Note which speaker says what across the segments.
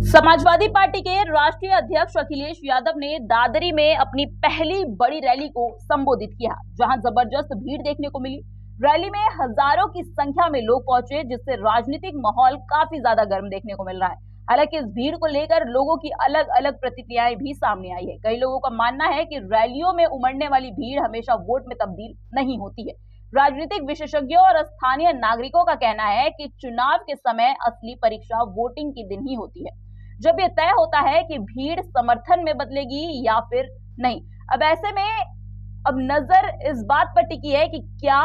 Speaker 1: Samajwadi party के राष्ट्रीय अध्यक्ष अखिलेश यादव ने दादरी में अपनी पहली बड़ी रैली को संबोधित किया, जहां जबरदस्त भीड़ देखने को मिली। रैली में हजारों की संख्या में लोग पहुंचे, जिससे राजनीतिक माहौल काफी ज्यादा गर्म देखने को मिल रहा है। हालांकि इस भीड़ को लेकर लोगों की अलग अलग प्रतिक्रियाएं भी सामने आई है। कई लोगों का मानना है कि रैलियों में उमड़ने वाली भीड़ हमेशा वोट में तब्दील नहीं होती है। राजनीतिक विशेषज्ञों और स्थानीय नागरिकों का कहना है कि चुनाव के समय असली परीक्षा वोटिंग के दिन ही होती है, जब ये तय होता है कि भीड़ समर्थन में बदलेगी या फिर नहीं। अब ऐसे में अब नजर इस बात पर टिकी है कि क्या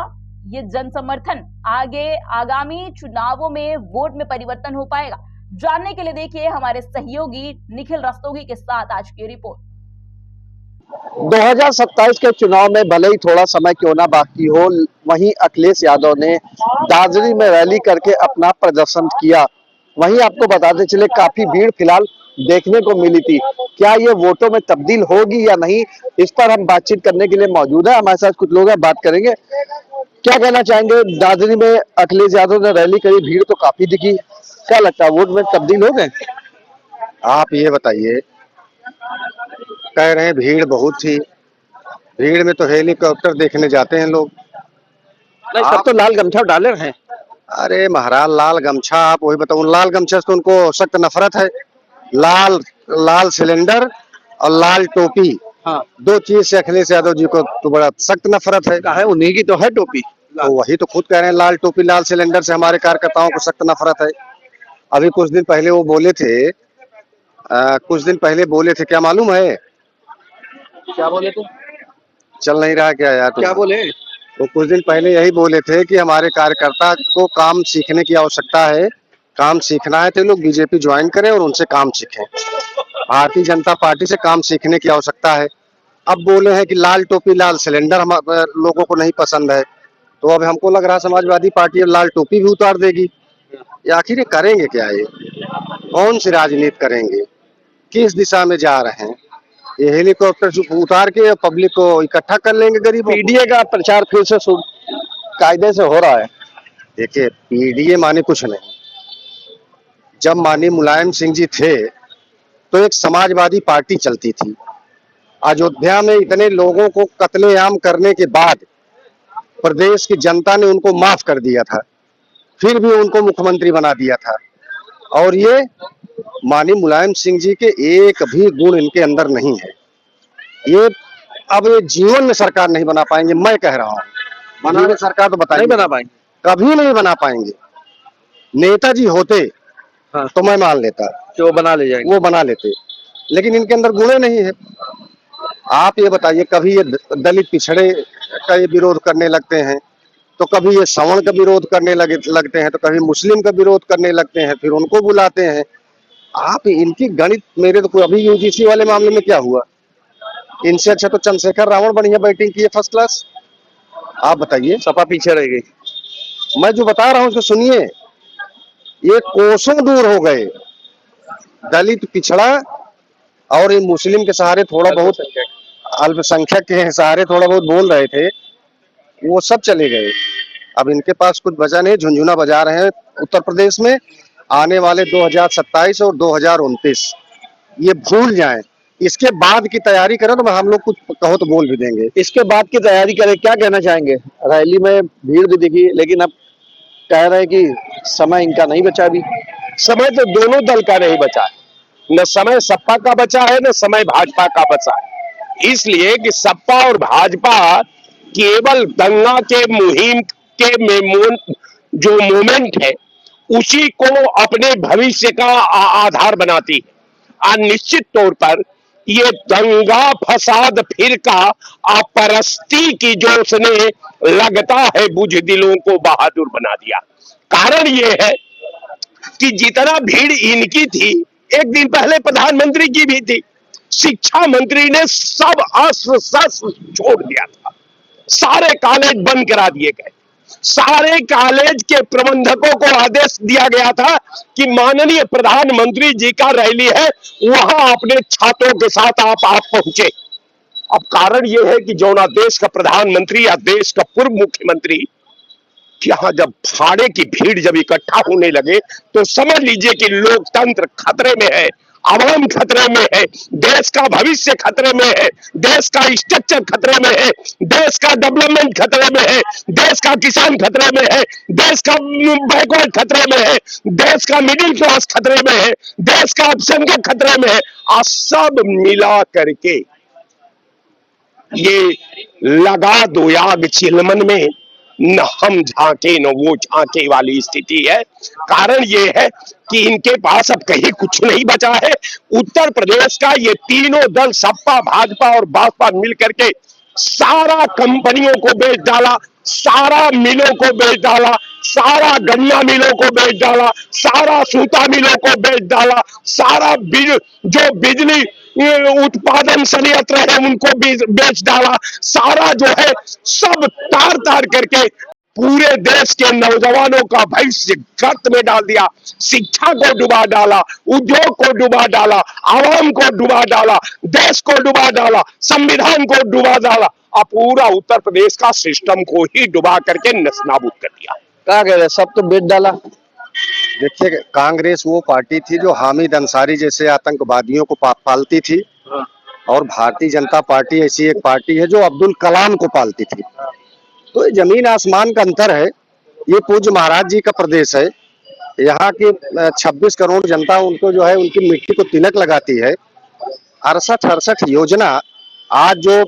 Speaker 1: ये जन समर्थन आगामी चुनावों में वोट में परिवर्तन हो पाएगा। जानने के लिए देखिए हमारे सहयोगी निखिल रस्तोगी के साथ आज की रिपोर्ट।
Speaker 2: 2027 के चुनाव में भले ही थोड़ा समय क्यों ना बाकी हो, वहीं अखिलेश यादव ने दादरी में रैली करके अपना प्रदर्शन किया। वहीं आपको बताते चले काफी भीड़ फिलहाल देखने को मिली थी। क्या ये वोटों में तब्दील होगी या नहीं, इस पर हम बातचीत करने के लिए मौजूद है। हमारे साथ कुछ लोग हैं, बात करेंगे। क्या कहना चाहेंगे, दादरी में अखिलेश यादव ने रैली करी, भीड़ तो काफी दिखी, क्या लगता है वोट में तब्दील हो गए?
Speaker 3: आप ये बताइए, कह रहे हैं भीड़ बहुत थी, भीड़ में तो हेलीकॉप्टर देखने जाते हैं लोग।
Speaker 2: नहीं, सब तो लाल गमछा डाले हैं।
Speaker 3: अरे महाराज, लाल गमछा, आप वही बताओ, लाल गमछा से तो उनको सख्त नफरत है। लाल सिलेंडर और लाल टोपी,
Speaker 2: हाँ,
Speaker 3: दो चीज से अखिलेश यादव जी को तो बड़ा सख्त नफरत है।
Speaker 2: है उन्हीं की तो है टोपी।
Speaker 3: तो वही तो खुद कह रहे हैं, लाल टोपी लाल सिलेंडर से हमारे कार्यकर्ताओं को सख्त नफरत है। अभी कुछ दिन पहले वो बोले थे, क्या मालूम है?
Speaker 2: क्या बोले थे?
Speaker 3: चल नहीं रहा क्या यार?
Speaker 2: क्या बोले?
Speaker 3: तो कुछ दिन पहले यही बोले थे कि हमारे कार्यकर्ता को काम सीखने की आवश्यकता है, काम सीखना है तो लोग बीजेपी ज्वाइन करें और उनसे काम सीखें। भारतीय जनता पार्टी से काम सीखने की आवश्यकता है। अब बोले हैं कि लाल टोपी लाल सिलेंडर हम लोगों को नहीं पसंद है, तो अब हमको लग रहा है समाजवादी पार्टी अब लाल टोपी भी उतार देगी। या आखिर ये करेंगे क्या? ये कौन सी राजनीति करेंगे? किस दिशा में जा रहे हैं? ये हेलीकॉप्टर उतार के पब्लिक को इकट्ठा कर लेंगे गरीबों।
Speaker 2: पीडीए का प्रचार फिर से कायदे से हो रहा है।
Speaker 3: देखिए, पीडीए माने कुछ नहीं। जब माननीय मुलायम सिंह जी थे तो एक समाजवादी पार्टी चलती थी। अयोध्या में इतने लोगों को कत्लेआम करने के बाद प्रदेश की जनता ने उनको माफ कर दिया था, फिर भी उनको मुख्यमंत्री बना दिया था। और ये माननीय मुलायम सिंह जी के एक भी गुण इनके अंदर नहीं है। ये अब ये जीवन में सरकार नहीं बना पाएंगे, मैं कह रहा हूँ। बनाने सरकार तो बताइए,
Speaker 2: नहीं बना पाएंगे,
Speaker 3: कभी नहीं बना पाएंगे। नेताजी होते
Speaker 2: हाँ,
Speaker 3: तो मैं मान लेता
Speaker 2: कि वो बना ले जाएंगे,
Speaker 3: वो बना लेते, लेकिन इनके अंदर गुण नहीं है। आप ये बताइए, कभी ये दलित पिछड़े का ये विरोध करने लगते हैं, तो कभी ये सवर्ण का विरोध करने लगते हैं, तो कभी मुस्लिम का विरोध करने लगते हैं, फिर उनको बुलाते हैं। आप इनकी गणित, मेरे तो अभी यूजीसी वाले मामले में क्या हुआ, इनसे अच्छा तो चंद्रशेखर रावण बढ़िया बैटिंग की है, फर्स्ट क्लास। आप बताइए,
Speaker 2: सपा पीछे रह गई।
Speaker 3: मैं जो बता रहा हूँ उसको सुनिए। ये कोसों दूर हो गए। दलित पिछड़ा और ये मुस्लिम के सहारे थोड़ा बहुत, अल्पसंख्यक के सहारे थोड़ा बहुत बोल रहे थे, वो सब चले गए। अब इनके पास कुछ बचा नहीं, झुंझुना बजा रहे हैं उत्तर प्रदेश में। आने वाले 2027 और 2029 ये भूल जाएं। इसके बाद की तैयारी करें तो हम लोग कुछ कहो तो बोल भी देंगे।
Speaker 2: इसके बाद की तैयारी करें, क्या कहना चाहेंगे? रैली में भीड़ भी दिखी, लेकिन अब कह रहे हैं कि समय इनका नहीं बचा। अभी
Speaker 4: समय तो दोनों दल का नहीं बचा है, न समय सपा का बचा है न समय भाजपा का बचा है। इसलिए कि सपा और भाजपा केवल दंगा के मुहिम के जो मोमेंट है उसी को अपने भविष्य का आधार बनाती है। और निश्चित तौर पर ये दंगा फसाद फिरका अपरस्ती की जोश ने लगता है बुज़दिलों को बहादुर बना दिया। कारण ये है कि जितना भीड़ इनकी थी, एक दिन पहले प्रधानमंत्री की भी थी, शिक्षा मंत्री ने सब अस्त्र शस्त्र छोड़ दिया था, सारे कॉलेज बंद करा दिए गए, सारे कॉलेज के प्रबंधकों को आदेश दिया गया था कि माननीय प्रधानमंत्री जी का रैली है, वहां अपने छात्रों के साथ आप पहुंचे। अब कारण यह है कि जो ना देश का प्रधानमंत्री या देश का पूर्व मुख्यमंत्री यहाँ जब भाड़े की भीड़ जब इकट्ठा होने लगे तो समझ लीजिए कि लोकतंत्र खतरे में है, आवाम खतरे में है, देश का भविष्य खतरे में है, देश का स्ट्रक्चर खतरे में है, देश का डेवलपमेंट खतरे में है, देश का किसान खतरे में है, देश का बैकवर्ड खतरे में है, देश का मिडिल क्लास खतरे में है, देश का अल्पसंख्यक खतरे में है। और सब मिला करके ये लगा दो आग चिलमन में, न हम झांके न वो झांके वाली स्थिति है। कारण ये है कि इनके पास अब कहीं कुछ नहीं बचा है। उत्तर प्रदेश का ये तीनों दल सपा, भाजपा और बासपा मिलकर के सारा कंपनियों को बेच डाला, सारा मिलों को बेच डाला, सारा गन्ना मिलों को बेच डाला, सारा सूता मिलों को बेच डाला, सारा जो बिजली उत्पादन संयंत्र है उनको बेच डाला, सारा जो है सब तार तार करके पूरे देश के नौजवानों का भविष्य गर्त में डाल दिया, शिक्षा को डुबा डाला, उद्योग को डुबा डाला, आवाम को डुबा डाला, देश को डुबा डाला, संविधान को डुबा डाला और पूरा उत्तर प्रदेश का सिस्टम को ही डुबा करके नस्तानाबूद कर दिया।
Speaker 2: क्या कह रहे, सब तो बेच डाला।
Speaker 3: देखिए, कांग्रेस वो पार्टी थी जो हामिद अंसारी जैसे आतंकवादियों को पालती थी, और भारतीय जनता पार्टी ऐसी एक पार्टी है जो अब्दुल कलाम को पालती थी। तो ये जमीन आसमान का अंतर है। ये पूज्य महाराज जी का प्रदेश है। यहाँ की 26 करोड़ जनता उनको जो है उनकी मिट्टी को तिलक लगाती है। 68 योजना आज जो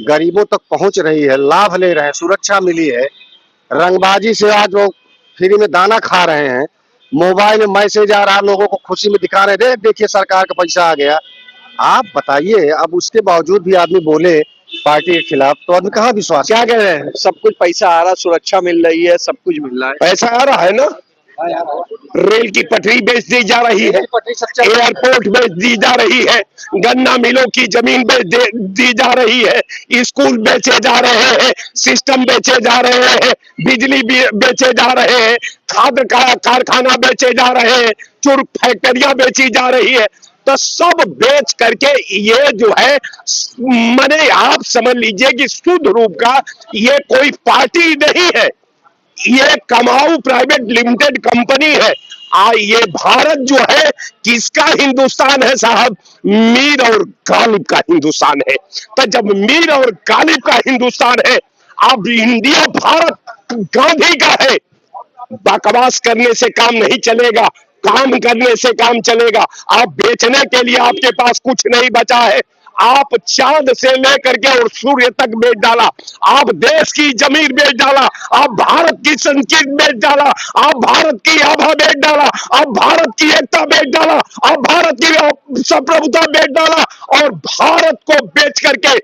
Speaker 3: गरीबों तक पहुंच रही है, लाभ ले रहे हैं, सुरक्षा मिली है, रंगबाजी से आज वो फ्री में दाना खा रहे हैं, मोबाइल में मैसेज आ रहा, लोगों को खुशी में दिखा रहे हैं, देखिए सरकार का पैसा आ गया। आप बताइए, अब उसके बावजूद भी आदमी बोले पार्टी के खिलाफ, तो आदमी कहाँ विश्वास।
Speaker 2: क्या कह रहे हैं, सब कुछ पैसा आ रहा, सुरक्षा मिल रही है, सब कुछ मिल रहा है,
Speaker 4: पैसा आ रहा है ना, रेल की पटरी बेच दी जा रही है, एयरपोर्ट बेच दी जा रही है, गन्ना मिलों की जमीन बेच दी जा रही है, स्कूल बेचे जा रहे हैं, सिस्टम बेचे जा रहे हैं, बिजली बेचे जा रहे हैं, खाद का कारखाना बेचे जा रहे हैं, चुर फैक्ट्रियां बेची जा रही है। तो सब बेच करके ये जो है, माने आप समझ लीजिए कि शुद्ध रूप का ये कोई पार्टी नहीं है, ये कमाऊ प्राइवेट लिमिटेड कंपनी है। ये भारत जो है किसका हिंदुस्तान है साहब? मीर और गालिब का हिंदुस्तान है। तो जब मीर और गालिब का हिंदुस्तान है, अब इंडिया भारत गांधी का है। बकवास करने से काम नहीं चलेगा, काम करने से काम चलेगा। आप बेचने के लिए आपके पास कुछ नहीं बचा है। आप चांद से लेकर के और सूर्य तक बेच डाला, आप देश की जमीन बेच डाला, आप भारत की संस्कृति बेच डाला, आप भारत की आभा बेच डाला, आप भारत की एकता बेच डाला, आप भारत की संप्रभुता बेच डाला, और भारत को बेच करके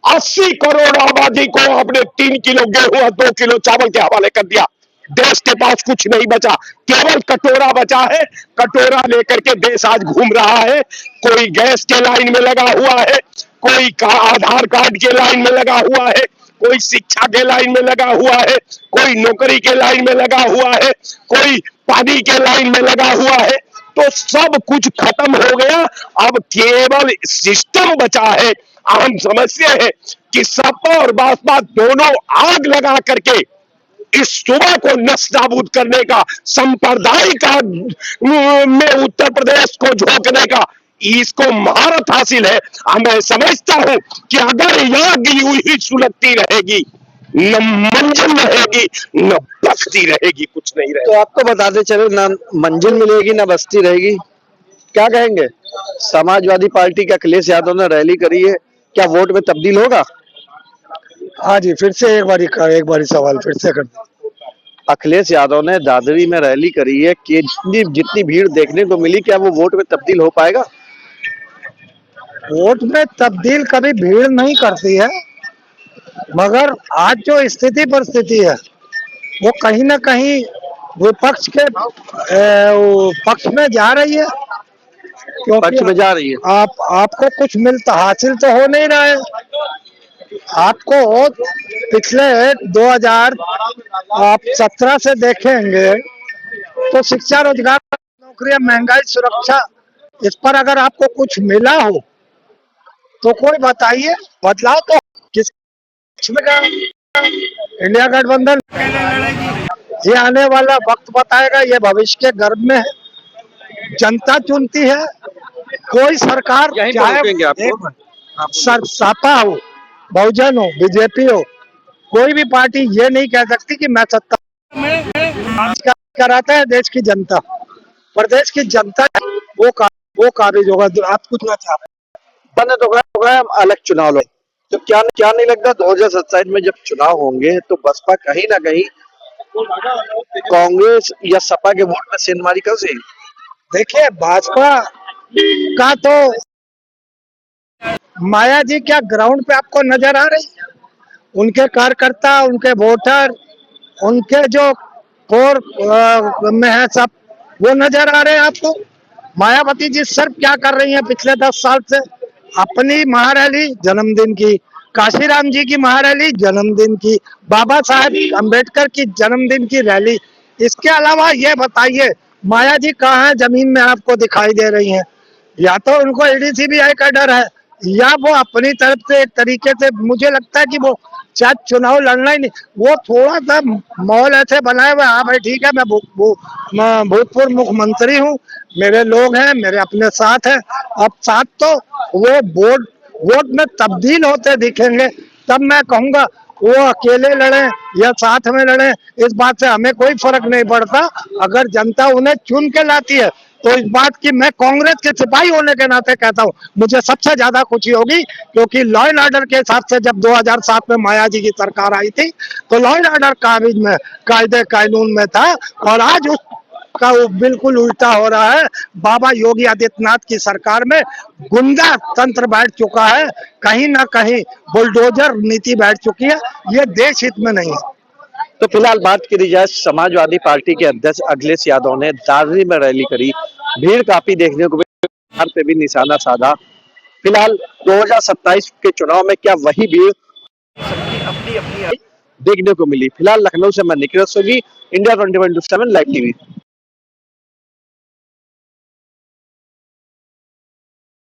Speaker 4: 80 करोड़ आबादी को आपने 3 किलो गेहूं और 2 किलो चावल के हवाले कर दिया। देश के पास कुछ नहीं बचा, केवल कटोरा बचा है। कटोरा लेकर के देश आज घूम रहा है। कोई गैस के लाइन में लगा हुआ है, कोई आधार कार्ड के लाइन में लगा हुआ है, कोई शिक्षा के लाइन में लगा हुआ है, कोई नौकरी के लाइन में लगा हुआ है, कोई पानी के लाइन में लगा हुआ है। तो सब कुछ खत्म हो गया, अब केवल सिस्टम बचा है। हम समझते हैं कि सपा और बासपा दोनों आग लगा करके इस सुबह को नस्ताबूद करने का, सांप्रदायिक में उत्तर प्रदेश को झोंकने का इसको महारत हासिल है। मैं समझता हूं कि अगर यहाँ की हुई सुलगती रहेगी, न मंजिल रहेगी न बस्ती रहेगी, कुछ नहीं रहेगा।
Speaker 2: तो आपको बताते चलो, ना मंजिल मिलेगी ना बस्ती रहेगी। क्या कहेंगे, समाजवादी पार्टी के अखिलेश यादव ने रैली करी है, क्या वोट में तब्दील होगा?
Speaker 5: हाँ जी, फिर से एक बारी सवाल फिर से कर।
Speaker 2: अखिलेश यादव ने दादरी में रैली करी है कि जितनी भीड़ देखने को मिली, क्या वो वोट में तब्दील हो पाएगा?
Speaker 5: वोट में तब्दील कभी भीड़ नहीं करती है, मगर आज जो स्थिति परिस्थिति है वो कहीं ना कहीं विपक्ष के पक्ष में जा रही है।
Speaker 2: पक्ष में जा रही है।
Speaker 5: आपको कुछ मिलता हासिल तो हो नहीं रहा है। आपको पिछले 2017 से देखेंगे तो शिक्षा, रोजगार, नौकरियां, महंगाई, सुरक्षा, इस पर अगर आपको कुछ मिला हो तो कोई बताइए, बदलाव तो किस में? इंडिया गठबंधन ये आने वाला वक्त बताएगा, ये भविष्य के गर्भ में है। जनता चुनती है। कोई सरकार चाहे सपा हो, बहुजन हो, बीजेपी हो, कोई भी पार्टी ये नहीं कह सकती कि मैं सत्ता में कराता है देश की जनता। प्रदेश की जनता वो काबिज होगा। आप कुछ ना चाहते
Speaker 2: बने तो गए हम अलग चुनाव लो, तो क्या नहीं लगता 2027 में जब चुनाव होंगे तो बसपा कहीं ना कहीं कांग्रेस या सपा के वोट में सेंधमारी कर देगी?
Speaker 5: देखिए, भाजपा का तो माया जी क्या ग्राउंड पे आपको नजर आ रही है? उनके कार्यकर्ता, उनके वोटर, उनके जो कोर में है सब, वो नजर आ रहे हैं आपको। मायावती जी सिर्फ क्या कर रही हैं पिछले 10 साल से? अपनी महारैली जन्मदिन की, काशीराम जी की महारैली जन्मदिन की, बाबा साहेब अंबेडकर की जन्मदिन की रैली। इसके अलावा ये बताइए, माया जी कहाँ है जमीन में आपको दिखाई दे रही हैं? या तो उनको एडीसीबीआई का डर है, या वो अपनी तरफ से एक तरीके से, मुझे लगता है कि वो शायद चुनाव लड़ना ही नहीं, वो थोड़ा सा माहौल ऐसे बनाए हुए, हाँ भाई ठीक है, मैं भूतपूर्व मुख्यमंत्री हूँ, मेरे लोग हैं, मेरे अपने साथ हैं। अब साथ तो वो वोट में तब्दील होते दिखेंगे, तब मैं कहूंगा वो अकेले लड़े या साथ में लड़े, इस बात से हमें कोई फर्क नहीं पड़ता। अगर जनता उन्हें चुन के लाती है तो इस बात की मैं कांग्रेस के सिपाही होने के नाते कहता हूँ, मुझे सबसे ज्यादा खुशी होगी, क्योंकि लॉ एंड ऑर्डर के हिसाब से जब 2007 में माया जी की सरकार आई थी तो लॉ एंड ऑर्डर कायदे कानून में था, और आज उसका बिल्कुल उल्टा हो रहा है। बाबा योगी आदित्यनाथ की सरकार में गुंडा तंत्र बैठ चुका है, कहीं ना कहीं बुलडोजर नीति बैठ चुकी है, ये देश हित में नहीं है।
Speaker 2: तो फिलहाल बात करी जाए, समाजवादी पार्टी के अध्यक्ष अखिलेश यादव ने दादरी में रैली करी, भीड़ काफी देखने को बिहार पे भी निशाना साधा। फिलहाल 2027 के चुनाव में क्या वही भीड़ देखने को मिली? फिलहाल लखनऊ से मैं निखिल सोगी, इंडिया 20/7 लाइव टीवी।